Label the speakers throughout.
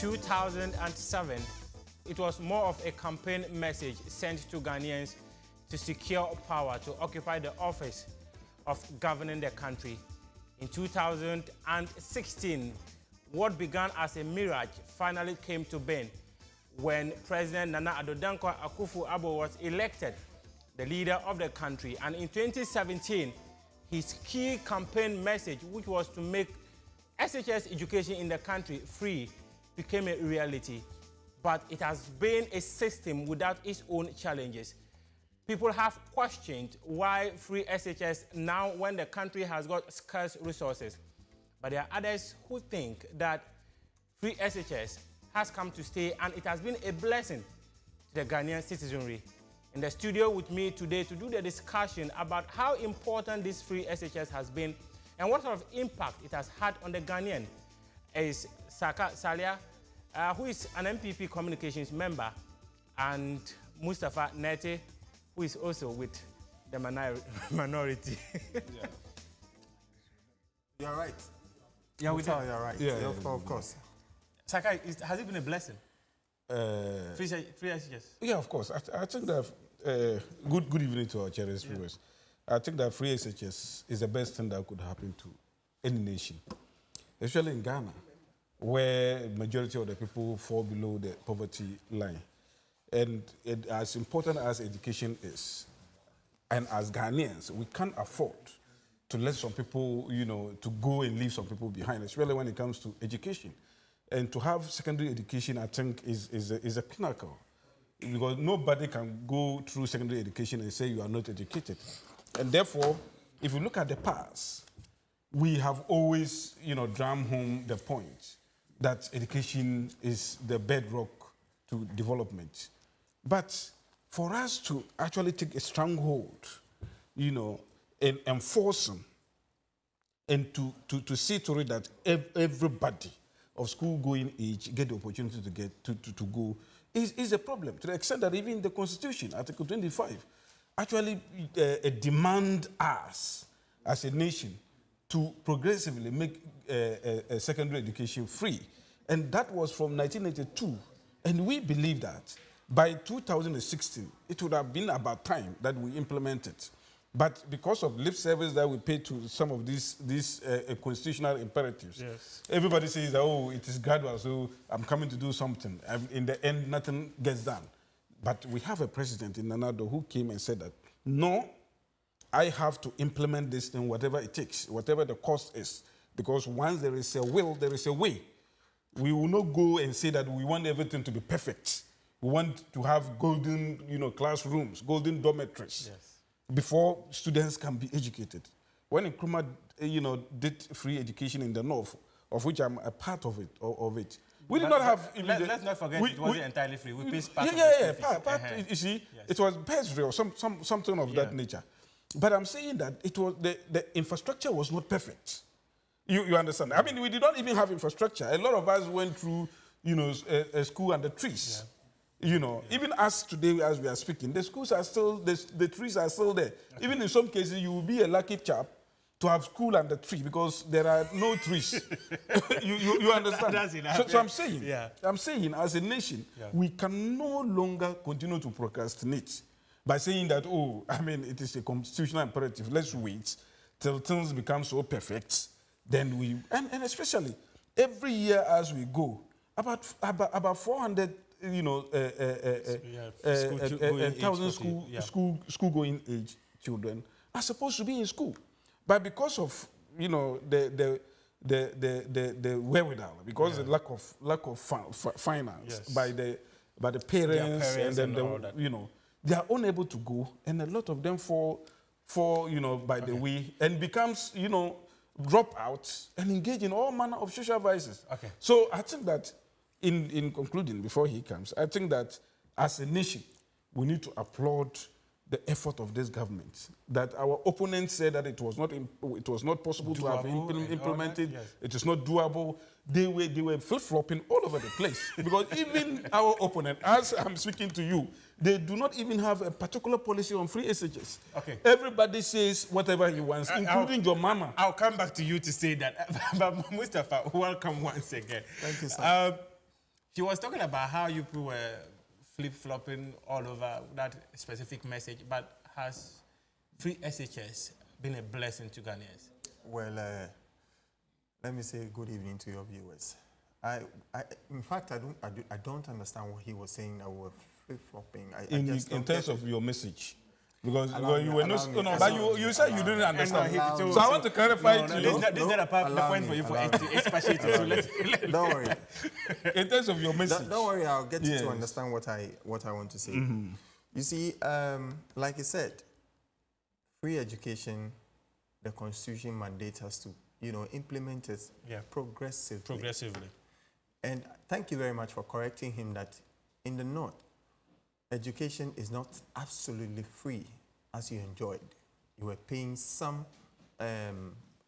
Speaker 1: 2007, it was more of a campaign message sent to Ghanaians to secure power to occupy the office of governing the country. In 2016, what began as a mirage finally came to being when President Nana Addo Dankwa Akufo-Addo was elected the leader of the country. And in 2017, his key campaign message, which was to make SHS education in the country free, became a reality. But it has been a system without its own challenges. People have questioned why free SHS now when the country has got scarce resources. But there are others who think that free SHS has come to stay and it has been a blessing to the Ghanaian citizenry. In the studio with me today to do the discussion about how important this free SHS has been and what sort of impact it has had on the Ghanaian is Saka Salia, who is an MPP communications member, and Mustafa Nete, who is also with the minority.
Speaker 2: Yeah. You're right.
Speaker 1: Yeah,
Speaker 2: you're right.
Speaker 3: Yeah,
Speaker 2: of course.
Speaker 1: Saka, has it been a blessing? Free SHS?
Speaker 3: Yeah, of course. I think that good evening to our cherished viewers. I think that free SHS is the best thing that could happen to any nation, especially in Ghana, where the majority of the people fall below the poverty line. And as important as education is, and as Ghanaians, we can't afford to let some people, to go and leave some people behind, especially when it comes to education. And to have secondary education, I think, is a pinnacle. Because nobody can go through secondary education and say you are not educated. And therefore, if you look at the past, we have always, drummed home the point that education is the bedrock to development. But for us to actually take a stronghold, and enforce them, and to see to it that everybody of school-going age get the opportunity to get to go, is a problem, to the extent that even the Constitution, Article 25, actually demand us as a nation to progressively make a secondary education free. And that was from 1982. And we believe that by 2016, it would have been about time that we implement it. But because of lip service that we pay to some of these constitutional imperatives, everybody says that, oh, it is gradual, so I'm coming to do something. And in the end, nothing gets done. But we have a president in Nana Addo who came and said that, no, I have to implement this thing, whatever it takes, whatever the cost is. Because once there is a will, there is a way. We will not go and say that we want everything to be perfect. We want to have golden, classrooms, golden dormitories. Before students can be educated. When Nkrumah, did free education in the north, of which I'm a part of it, we did not have...
Speaker 1: Let's not forget it wasn't entirely free. We paid part of
Speaker 3: it. You see, it was bursary or something of that nature. But I'm saying that it was the infrastructure was not perfect. You understand? I mean, we did not even have infrastructure. A lot of us went through, a school under trees. Even us today, as we are speaking, the schools are still, the trees are still there. Even in some cases, you will be a lucky chap to have school under tree because there are no trees. you understand? So I'm saying, as a nation, we can no longer continue to procrastinate by saying that, it is a constitutional imperative. Let's wait till things become so perfect. Then we, and especially every year as we go, about 400. School-going age children are supposed to be in school, but because of the wherewithal, because the lack of finance by the parents and then they are unable to go, and a lot of them fall by the way and becomes drop out and engage in all manner of social vices. So I think that. In concluding, before he comes, I think that as a nation, we need to applaud the effort of this government. That our opponents said that it was not possible to have implemented. It is not doable. They were flip-flopping all over the place. Because even our opponent, as I'm speaking to you, they do not even have a particular policy on free SHS. Everybody says whatever he wants, including your mama.
Speaker 1: I'll come back to you to say that. But Mustafa, welcome once again.
Speaker 2: Thank you, sir.
Speaker 1: She was talking about how you people were flip-flopping all over that specific message, but has free SHS been a blessing to Ghanaians?
Speaker 2: Well, let me say good evening to your viewers. In fact, I don't understand what he was saying that we were flip-flopping.
Speaker 3: In terms of your message. Because you were not, but you said you didn't understand. So I want to clarify to you.
Speaker 1: This is the point for you for expatiating. So
Speaker 2: don't worry.
Speaker 3: In terms of your message.
Speaker 2: Don't worry, I'll get you to understand what I want to say. You see, like I said, free education, the Constitution mandates us to, implement it progressively. And thank you very much for correcting him that in the North, education is not absolutely free as you enjoyed. You were paying some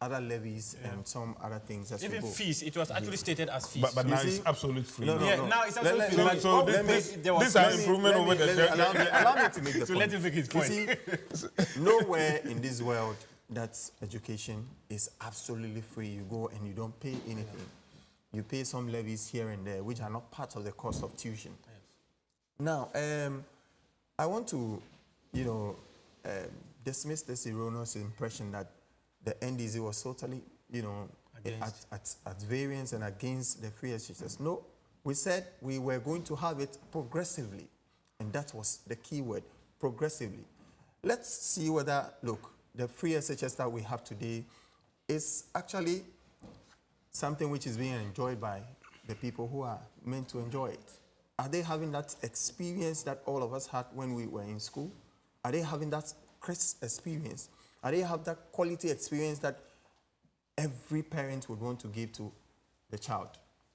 Speaker 2: other levies and some other things as
Speaker 1: even fees. It was actually stated as fees.
Speaker 3: But now it's absolutely free.
Speaker 2: No.
Speaker 1: Now it's absolutely free.
Speaker 3: So this is an improvement over the...
Speaker 2: Allow me to make the point.
Speaker 1: So let him make his point.
Speaker 2: You see, nowhere in this world that education is absolutely free. You go and you don't pay anything. You pay some levies here and there, which are not part of the cost of tuition. Now, I want to, dismiss this erroneous impression that the NDC was totally, at variance and against the free SHS. No, we said we were going to have it progressively, and that was the key word, progressively. Let's see whether, look, the free SHS that we have today is actually something which is being enjoyed by the people who are meant to enjoy it. Are they having that experience that all of us had when we were in school? Are they having that crisp experience? Are they have that quality experience that every parent would want to give to the child?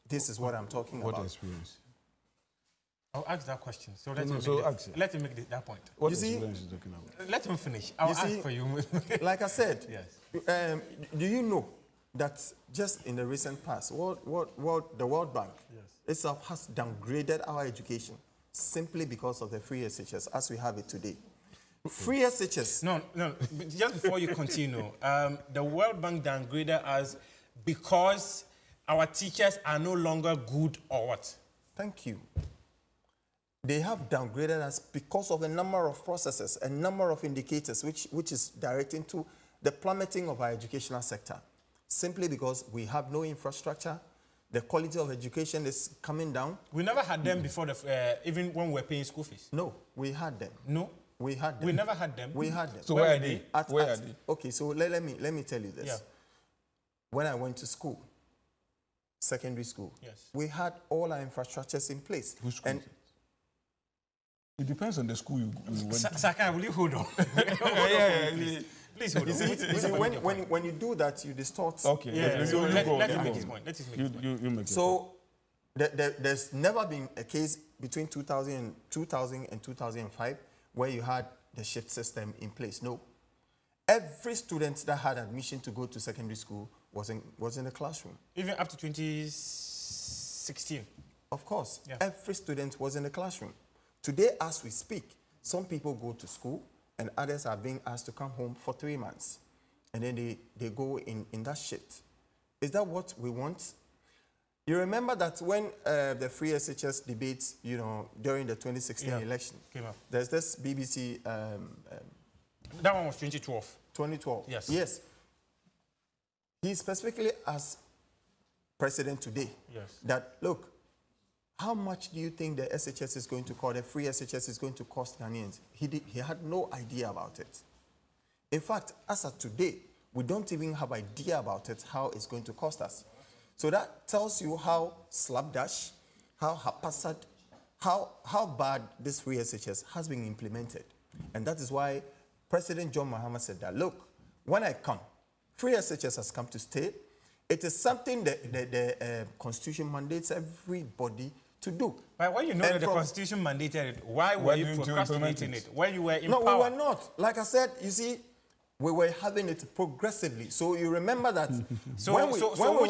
Speaker 2: This is what I'm talking about.
Speaker 3: What experience?
Speaker 1: I'll ask that question. So let him make that point.
Speaker 3: What experience is talking about?
Speaker 1: Let him finish. I'll ask for you.
Speaker 2: Like I said,
Speaker 1: yes.
Speaker 2: Do you know that just in the recent past, the World Bank itself has downgraded our education simply because of the free SHS as we have it today. Free SHS.
Speaker 1: No. Just before you continue, the World Bank downgraded us because our teachers are no longer good or what?
Speaker 2: Thank you. They have downgraded us because of a number of processes, a number of indicators, which is directing to the plummeting of our educational sector. Simply because we have no infrastructure, the quality of education is coming down.
Speaker 1: We never had them before, even when we were paying school fees.
Speaker 2: No, we had them.
Speaker 1: No,
Speaker 2: we had them.
Speaker 1: We never had them.
Speaker 2: We had them.
Speaker 3: So where are they?
Speaker 2: Where are they? Okay, so let me tell you this.
Speaker 1: Yeah.
Speaker 2: When I went to school, secondary school, we had all our infrastructures in place.
Speaker 3: Which school? And it depends on the school you went to.
Speaker 1: Saka, will you hold on? Please hold on.
Speaker 2: You see, when you do that, you distort.
Speaker 3: Okay.
Speaker 1: So let him make his point. Let him make his point.
Speaker 3: You make
Speaker 2: so there's never been a case between 2000 and 2005 where you had the shift system in place. No. Every student that had admission to go to secondary school was in the classroom.
Speaker 1: Even up to 2016?
Speaker 2: Of course. Yeah. Every student was in the classroom. Today, as we speak, some people go to school and others are being asked to come home for 3 months. And then they go in that shift. Is that what we want? You remember that when the free SHS debates, during the 2016 election,
Speaker 1: came up.
Speaker 2: There's this BBC...
Speaker 1: that one was 2012.
Speaker 2: 2012.
Speaker 1: Yes.
Speaker 2: Yes. He specifically asked President today that, look, how much do you think the SHS is going to cost, the free SHS is going to cost Ghanaians? He had no idea about it. In fact, as of today, we don't even have idea about it, how it's going to cost us. So that tells you how slapdash, how haphazard, how bad this free SHS has been implemented. And that is why President John Mahama said that, look, when I come, free SHS has come to stay. It is something that the Constitution mandates everybody to do.
Speaker 1: But when you know that the Constitution mandated it, why were you procrastinating it? When you were in power?
Speaker 2: No, we were not. Like I said, you see, we were having it progressively. So you remember that.
Speaker 1: So which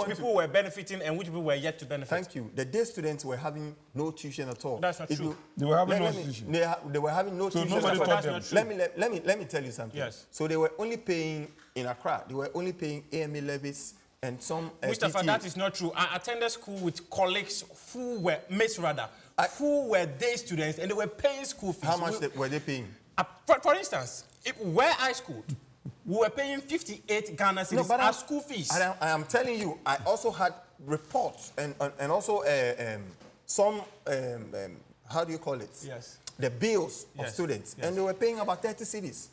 Speaker 1: people were benefiting and which people were yet to benefit?
Speaker 2: Thank you. The day students were having no tuition at all.
Speaker 1: That's not true.
Speaker 3: They were having no tuition.
Speaker 2: They were having no tuition.
Speaker 3: Nobody taught them.
Speaker 2: Let me tell you something.
Speaker 1: Yes.
Speaker 2: So they were only paying in Accra. They were only paying AMA levies and some
Speaker 1: Mustafa,
Speaker 2: PTA.
Speaker 1: that is not true. I attended school with colleagues who were mates rather, who were day students and they were paying school fees.
Speaker 2: How much were they paying?
Speaker 1: For instance, where I schooled, we were paying 58 Ghana cedis as school fees.
Speaker 2: I am telling you, I also had reports and also some, how do you call it?
Speaker 1: Yes.
Speaker 2: The bills of students.
Speaker 1: Yes.
Speaker 2: And they were paying about 30 cedis.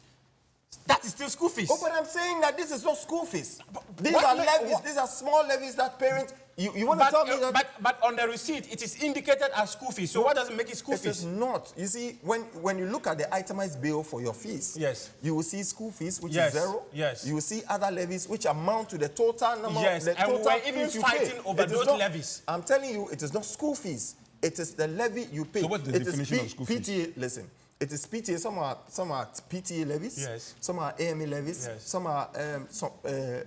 Speaker 1: That is still school fees.
Speaker 2: Oh, but I'm saying that this is not school fees. These are levies. These are small levies that parents... You want to tell me that...
Speaker 1: But on the receipt, it is indicated as school fees. So what does it make it school fees?
Speaker 2: It is not. You see, when you look at the itemized bill for your fees,
Speaker 1: yes,
Speaker 2: you will see school fees, which is zero.
Speaker 1: Yes.
Speaker 2: You will see other levies, which amount to the total number.
Speaker 1: Yes,
Speaker 2: the
Speaker 1: and
Speaker 2: total
Speaker 1: we're even fighting over those levies.
Speaker 2: I'm telling you, it is not school fees. It is the levy you pay.
Speaker 3: So what's the definition of school fees?
Speaker 2: PTA, listen. It is PTA. Some are PTA levies.
Speaker 1: Yes.
Speaker 2: Some are AME levies.
Speaker 1: Yes.
Speaker 2: Some are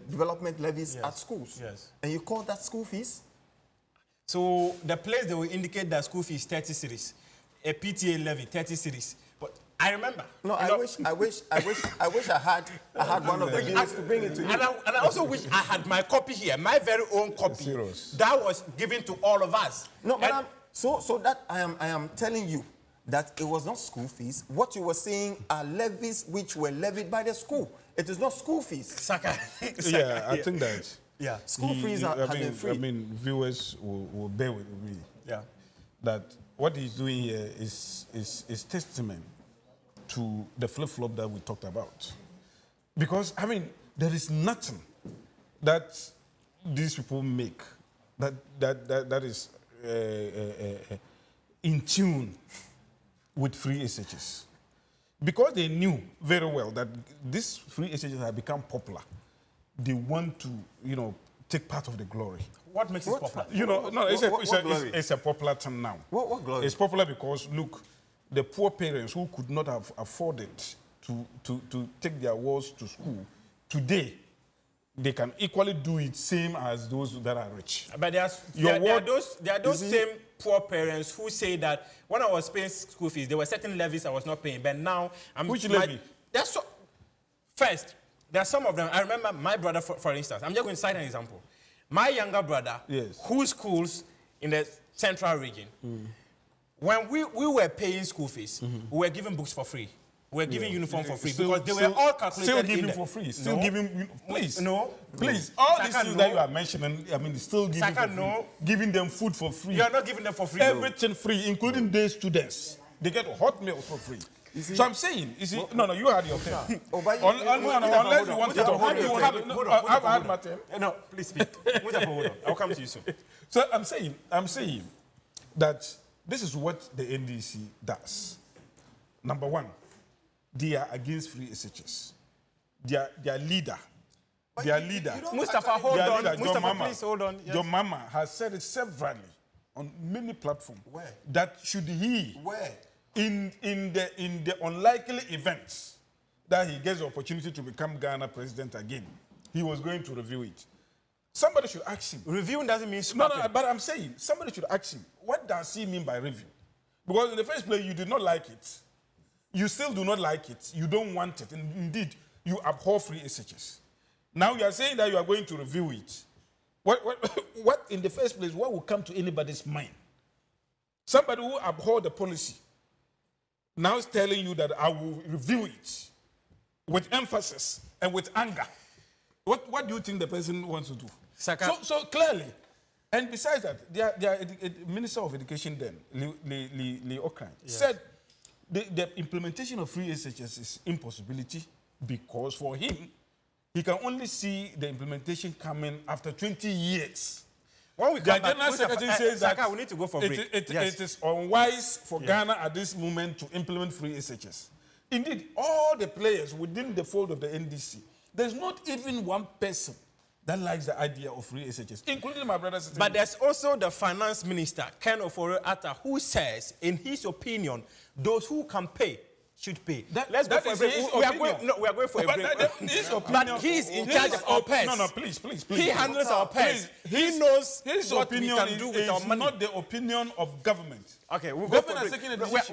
Speaker 2: development levies at schools.
Speaker 1: Yes.
Speaker 2: And you call that school fees?
Speaker 1: So the place they will indicate that school fee is 30 cedis, a PTA levy 30 cedis. But I remember.
Speaker 2: No, I wish I had one of the bills to bring it to you.
Speaker 1: And I also wish I had my copy here, my very own copy. That was given to all of us.
Speaker 2: No, but so that I am telling you that it was not school fees. What you were saying are levies which were levied by the school. It is not school fees.
Speaker 3: Saka. Yeah, I think that.
Speaker 2: Yeah, school fees have been free.
Speaker 3: I mean, viewers will bear with me.
Speaker 1: Yeah,
Speaker 3: that what he's doing here is testament to the flip-flop that we talked about. Because, I mean, there is nothing that these people make that is in tune with free SHS. Because they knew very well that these free SHS have become popular, they want to, take part of the glory.
Speaker 1: What makes it popular?
Speaker 3: It's a popular term now.
Speaker 2: What glory?
Speaker 3: It's popular because, look, the poor parents who could not have afforded to take their wards to school, today, they can equally do it same as those that are rich.
Speaker 1: But there are those same poor parents who say that when I was paying school fees, there were certain levies I was not paying, but now I'm...
Speaker 3: Which levy?
Speaker 1: First, there are some of them. I remember my brother, for instance. I'm just going to cite an example. My younger brother, who schools in the central region, when we were paying school fees, we were giving books for free. We were giving uniform for free because they were all calculated.
Speaker 3: Still giving for free. Still giving, please.
Speaker 1: No.
Speaker 3: Please. All these things that you are mentioning, I mean, still giving for free. Giving them food for free.
Speaker 1: You are not giving them for free.
Speaker 3: Everything free, including day students. They get hot meals for free. So I'm saying, you see, no, you had your turn. Unless you want to talk, I've had my turn.
Speaker 1: No, please speak. Hold on. I'll come to you soon.
Speaker 3: So I'm saying that this is what the NDC does. Number one, they are against free SHS. Their leader,
Speaker 1: Mustafa, hold on. Mustafa, please hold on.
Speaker 3: Yes. Your mama has said it severally on many platforms.
Speaker 2: Where?
Speaker 3: That should he...
Speaker 2: Where?
Speaker 3: In the unlikely events that he gets the opportunity to become Ghana president again, he was going to review it. Somebody should ask him.
Speaker 1: Reviewing doesn't mean scrapping.
Speaker 3: No, but I'm saying, somebody should ask him, what does he mean by review? Because in the first place, you did not like it. You still do not like it. You don't want it. And indeed, you abhor free SHS. Now you are saying that you are going to review it. What in the first place, what will come to anybody's mind? Somebody who abhor the policy now is telling you that I will review it with emphasis and with anger. What do you think the person wants to do? So clearly, and besides that, their Minister of Education then, Lee Okran, said the implementation of free SHS is impossibility because for him, he can only see the implementation coming after 20 years. When we come back, General Secretary says that
Speaker 1: we need to go for break.
Speaker 3: It is unwise for Ghana at this moment to implement free SHS. Indeed, all the players within the fold of the NDC, there's not even one person that likes the idea of free SHS, including my brother.
Speaker 1: But there's also the finance minister, Ken Ofori-Atta, who says, in his opinion, those who can pay should pay. Let's go for a break. We are going for a break. But he's in charge of our pairs.
Speaker 3: No, please.
Speaker 1: He handles our pairs. He knows what we can do with our money.
Speaker 3: Not the opinion of government.
Speaker 1: Okay, we'll go for a break.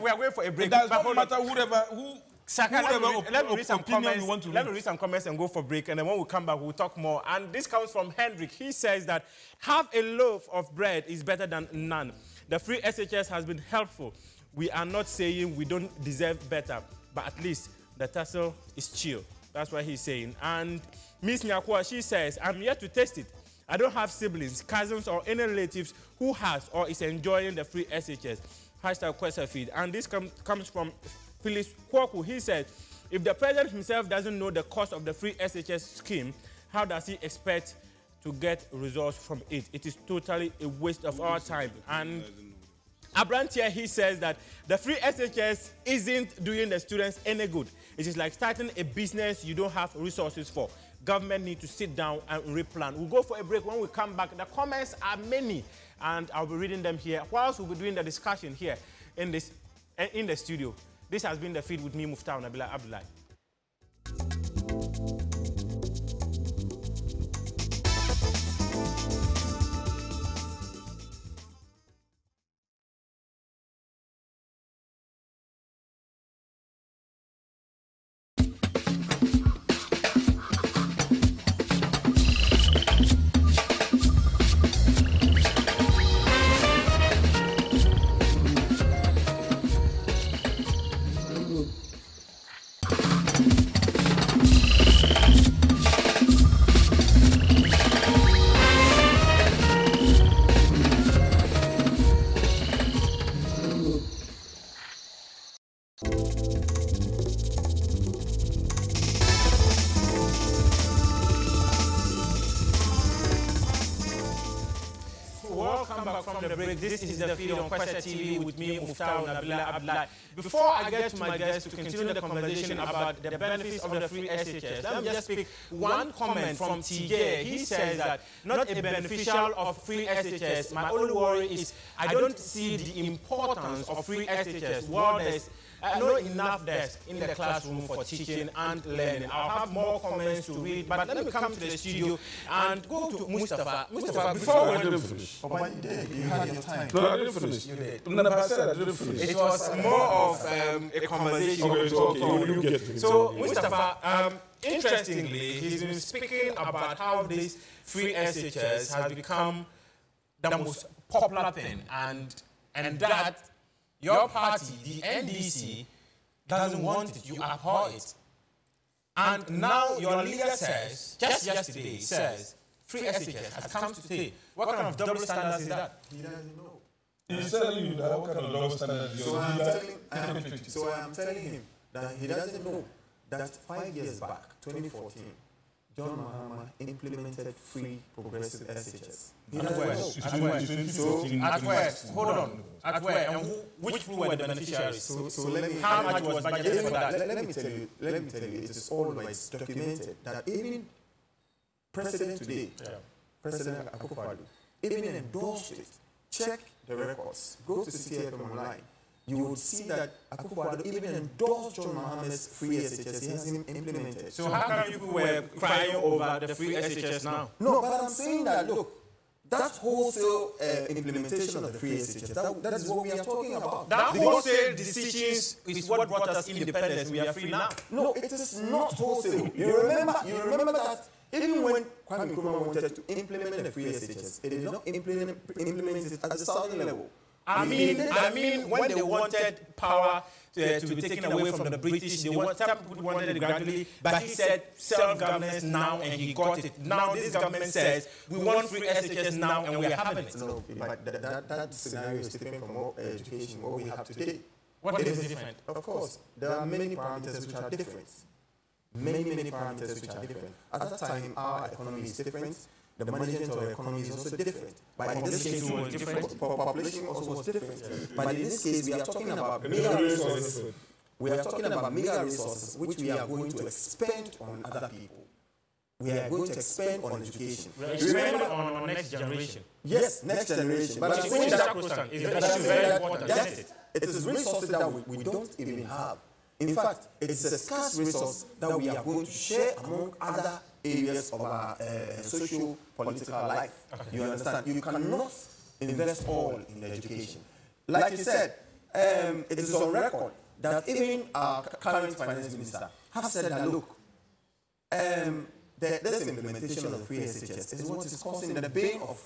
Speaker 1: We are going for a break.
Speaker 3: It does not matter who
Speaker 1: Saka, let me read some comments. Let me read some comments and go for break. And then when we come back, we'll talk more. And this comes from Hendrik. He says that half a loaf of bread is better than none. The free SHS has been helpful. We are not saying we don't deserve better, but at least the tussle is chill. That's what he's saying. And Miss Nyakwa, she says, I'm yet to taste it. I don't have siblings, cousins, or any relatives who has or is enjoying the free SHS. Hashtag Kwese feed. And this comes from Phyllis Kwaku. He said, if the president himself doesn't know the cost of the free SHS scheme, how does he expect to get results from it? It is totally a waste of our time. And Abrantia, he says that the free SHS isn't doing the students any good. It is like starting a business you don't have resources for. Government need to sit down and replan. We'll go for a break. When we come back, the comments are many, and I'll be reading them here whilst we'll be doing the discussion here in the studio. This has been the feed with me, Muftawu, Nabila, Abdulai. This is the feed on Kwese TV with me, Muftawu, Nabila, Abdulai. Before I get to my guests to continue the conversation about the benefits of the free SHS, let me just pick one comment from TJ. He says that not a beneficial of free SHS. My only worry is I don't see the importance of free SHS. Well, there's not enough desks in the classroom for teaching and learning. I'll have more comments to read, but let me come to the studio and go to Mustafa. Mustafa, before we finish.
Speaker 2: Oh, but you did. You had your time.
Speaker 3: No, I didn't finish.
Speaker 1: You did.
Speaker 3: No, I said I didn't finish.
Speaker 1: It was more of a conversation.
Speaker 3: Okay.
Speaker 1: So, Mustafa, interestingly, he's been speaking about how this free SHS has become the most popular thing, and that your party, the NDC, doesn't want it. You abhor it. And now your leader says, just yesterday, says, free SHS has come to stay. What kind of double standards is that?
Speaker 2: He doesn't know.
Speaker 3: He's telling you that what kind of double standards?
Speaker 2: So I'm telling him that he doesn't know that 5 years back, 2014, John Mahama implemented free progressive SHS.
Speaker 1: At where? Hold on. At where? And which were the beneficiaries?
Speaker 2: So let me.
Speaker 1: How much was budgeted for that?
Speaker 2: Let me tell you. It is always documented that even President today, President Akufo-Addo, even endorsed it. Check the records. Go to CTFM online. You would see that Akufo-Addo even endorsed John Mahama's free SHS. He hasn't implemented.
Speaker 1: So how come you were crying over the free SHS now?
Speaker 2: No, but I'm saying that, look, that wholesale implementation of the free SHS, that is what we are talking about.
Speaker 1: That wholesale decisions is what brought us independence. We are free now.
Speaker 2: No, it is not wholesale. You remember that even when Kwame Nkrumah wanted to implement the free SHS, it did not implement it at the southern level.
Speaker 1: I mean, when they wanted power to be taken away from the British, some people wanted it gradually, but he said self-governance now, and he got it. Now this government says we want free SHS now, and we are having it.
Speaker 2: No, but that scenario is different from education, what we have today.
Speaker 1: What is different?
Speaker 2: Of course, there are many parameters which are different. Many parameters which are different. At that time, our economy is different. The management of the economy is also different. But in this case, population also was different. But in this case, we are talking about mega resources. We are talking about mega resources which we are going to expend on other people. We are going to expend on education.
Speaker 1: Remember on next generation.
Speaker 2: Yes, next generation. But I'm saying that is very important. It is resources that we don't even have. In fact, it's a scarce resource that we are going to share among other areas of our socio-political life. Okay. You understand? You cannot invest all in education. Like you said, it is on record that even our current finance minister have said that, look, this implementation of the free SHS is what is causing the bane of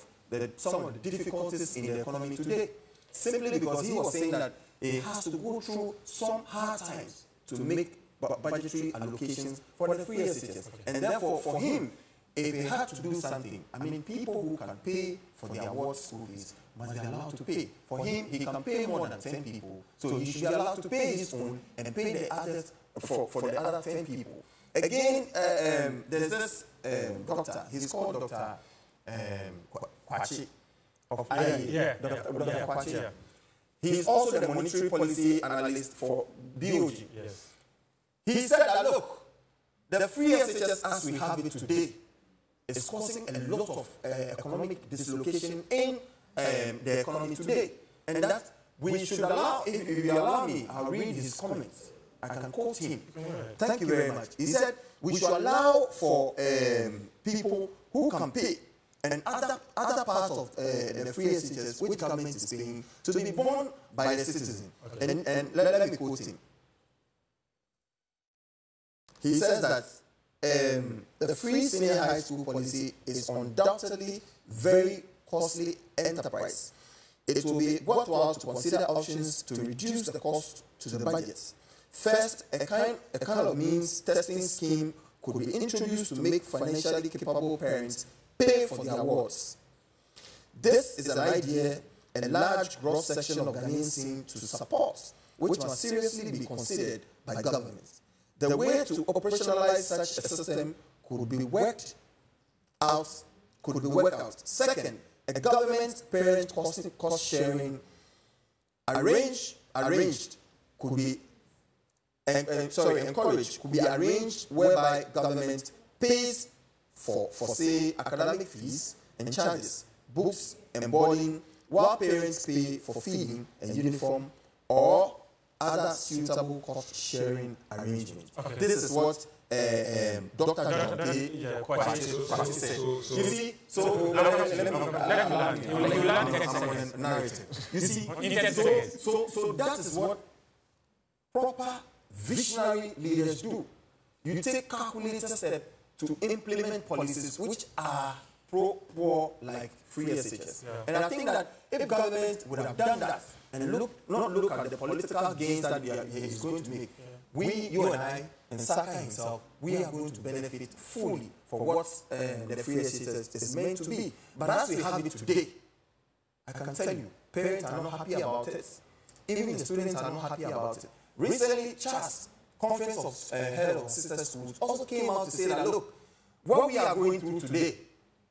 Speaker 2: some of the difficulties in the economy today, simply because he was saying that it has to go through some hard times to make budgetary allocations for the free SHS. And therefore, for him, if he had to do something, I mean, people who can pay for their award school fees must be allowed to pay. For him, he can pay more than 10 people, so he should be allowed to pay his own and pay the others for the other 10 people. Again, there is this doctor, he's called Dr. Kwese of IE. Dr. Kwese. Yeah. He's also the monetary policy analyst for BOG.
Speaker 1: Yes.
Speaker 2: He said that, look, the free SHS as we have it today is causing a lot of economic dislocation in the economy today. And that we should allow, if you allow me, I'll read his comments. I can quote him. Thank you very much. He said, we should allow for people who can pay and other parts of the free SHS which government is paying to be borne by the citizen. Okay. And let me quote him. He says that the free senior high school policy is undoubtedly very costly enterprise. It will be worthwhile to consider options to reduce the cost to the budget. First, a kind of means testing scheme could be introduced to make financially capable parents pay for their awards. This is an idea a large cross-section of Ghanaians seem to support, which must seriously be considered by governments. The way to operationalize such a system could be worked out. Second, a government-parent cost sharing encouraged could be arranged, whereby government pays for say academic fees and charges, books and boarding, while parents pay for feeding and uniform or other suitable cost-sharing arrangements. Okay. This is what Dr. Kwese said. You see, so narrative. You see, so that is what proper visionary leaders do. You take calculated steps to implement policies which are pro-poor, like free SHS. Yeah. And I think that if government would have done that and not look at the political gains that he is going to make, you and I, and Saka himself, we are going to benefit fully for what the free SHS is meant to be. But as we have it today, I can tell you, parents are not happy about it. Even the students are not happy about it. Recently, CHAS, Conference of Head of Sister Schools, also came out to say that, look, what we are going through today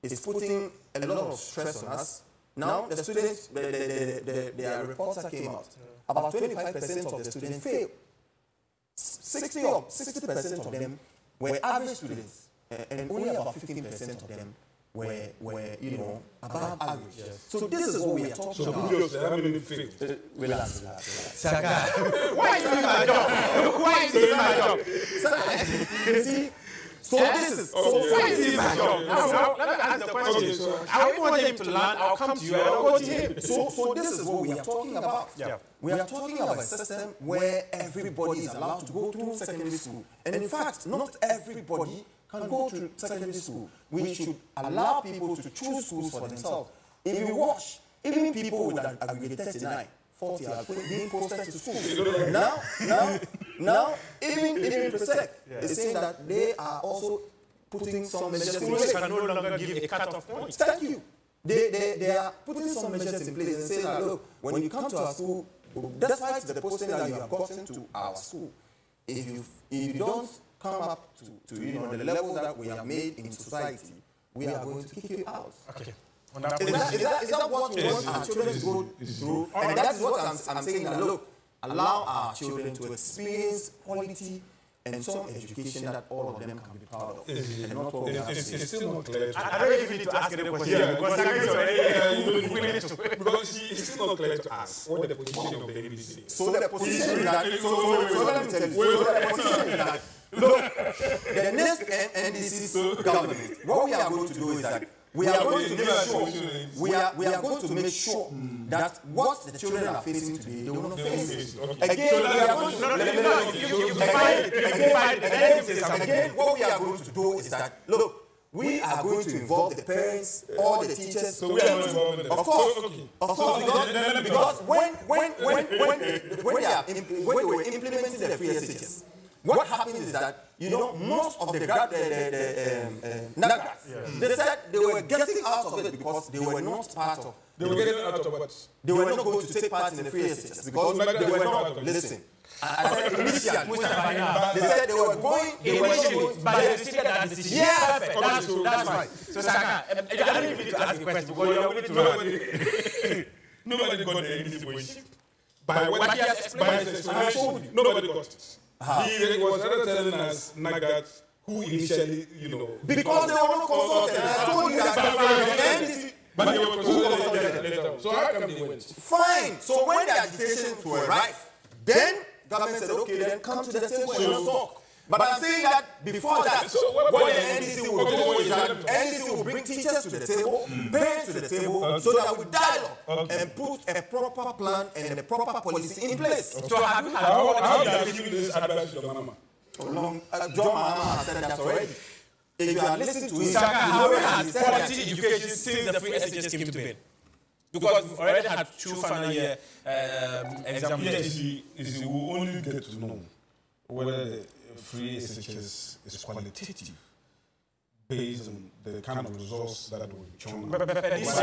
Speaker 2: is putting a lot of stress on us. Now, the students, their reports that came out, about 25% of the students failed. 60% of them were average students, and only about 15% of them were above average. Yes. So this is what we are talking about. So how many failed? Relax.
Speaker 1: Saka, why is this my job? Why is this my job?
Speaker 2: You see? So this is
Speaker 1: why is this my job? Now, let me ask the question. I want him to learn. I'll come to you. I'll go to him.
Speaker 2: So this is what we are talking about. Yeah. We are talking about a system where everybody is allowed to go through secondary school. And in fact, not everybody can go to secondary school. We should allow people to choose schools for themselves. If you watch, even people with an aggregate 39, 40 are being posted to school. Now, even PSEC is saying that they are also putting some measures in place.
Speaker 1: Schools can no longer give a cut-off point.
Speaker 2: Thank you. They are putting some measures in place and saying that, look, when you come to our school, despite the posting that you have gotten to our school, if you don't come up to the level that we have made in society, we are going to kick you out.
Speaker 1: Okay.
Speaker 2: Is that what we want our children to go through? And that is what I'm saying that, look, allow our children to experience quality and some education that all of them can be proud of. And not what we have to say.
Speaker 3: It's still not clear.
Speaker 1: I don't even need to ask the question.
Speaker 3: Because it's still not clear to us what the position of the NDC is.
Speaker 2: So the position is that, so let me tell you, so the position is that, look, the next NDC government, what we are going to do is that we are going to make sure we are going to make sure that what the children are facing today, they will not face it. Again, we are going to again, what we are going to do is that look. We are going to involve the parents, all the teachers.
Speaker 3: So we are not involved in that.
Speaker 2: Of course, because when they were implementing the free SHS, what happened is that most of the Nagas, they said they were getting out of it because they were not part of.
Speaker 3: They were getting out of what?
Speaker 2: They were not going to take part in the free SHS because they were not listening. I said initially, they said they were going,
Speaker 1: but they stated that decision.
Speaker 2: Yeah,
Speaker 1: perfect. That's right. So, Saka, I don't even need to ask a question because you're willing to run.
Speaker 3: Nobody got the initiative. By what he has explained, nobody got it. He was rather telling us Nagat who initially,
Speaker 2: because they were not consulted. I told you that.
Speaker 3: But they were consulted later on. So how come they went?
Speaker 2: Fine. So when the agitations were rife, then government said, okay, then come to the table and talk. But I'm saying that before that, what the NDC will do is that NDC will bring teachers to the table, parents to the table, so that we dialogue and put a proper plan and a proper policy in place.
Speaker 1: So how
Speaker 3: are you giving this advice to your mama?
Speaker 2: John Mahama has said that already. If you are listening to him,
Speaker 1: how has quality education since the free SHS came to bear? Because we've already had 2 final year exams.
Speaker 3: Yes, we will only get to know whether the free SHS is qualitative based on the kind of results that will be shown.
Speaker 1: But this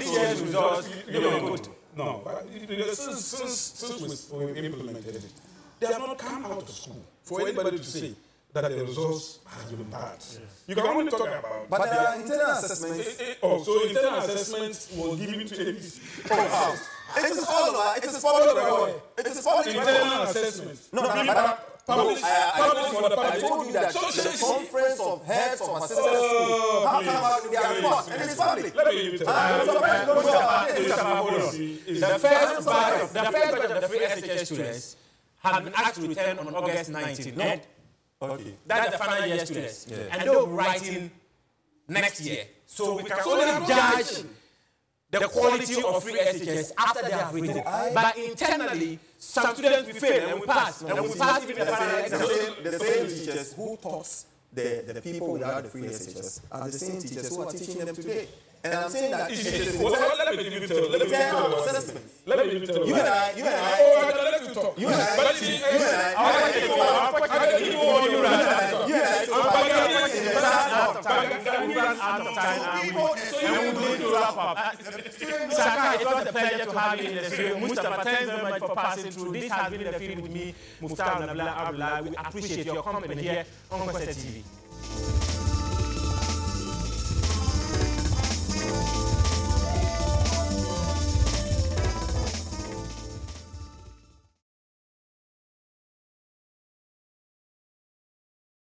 Speaker 1: year's results, good.
Speaker 3: No, but since we implemented it, they have not come out of school for anybody to say that the results have been bad. Yes. You can only talk about.
Speaker 2: But there are internal assessments.
Speaker 3: So internal assessments were given to ABC.
Speaker 2: It is all. It is followed. It is followed.
Speaker 3: Internal assessments.
Speaker 2: No, I told you that the conference of heads of assessment schools have come out with their report, and it's public.
Speaker 3: Let me tell you.
Speaker 1: The first batch of the free SHS students have been asked to return on August 19th.
Speaker 2: Okay.
Speaker 1: That's the final year students. Yeah. And they'll be writing next year. So we can only judge the quality of free SHS after they have written. But internally, some students will fail and we pass. And we pass even the final exam.
Speaker 2: The same teachers who taught the people without the free SHS are the same teachers who are teaching them today. And I'm saying that
Speaker 3: let me tell you.
Speaker 2: You and I.
Speaker 1: Saka, it was a pleasure to have you in the studio. Mustafa, thanks very much for passing through. This has been the field with me, Muftawu, Nabila, Abdulai. We appreciate your company here on Kwese TV.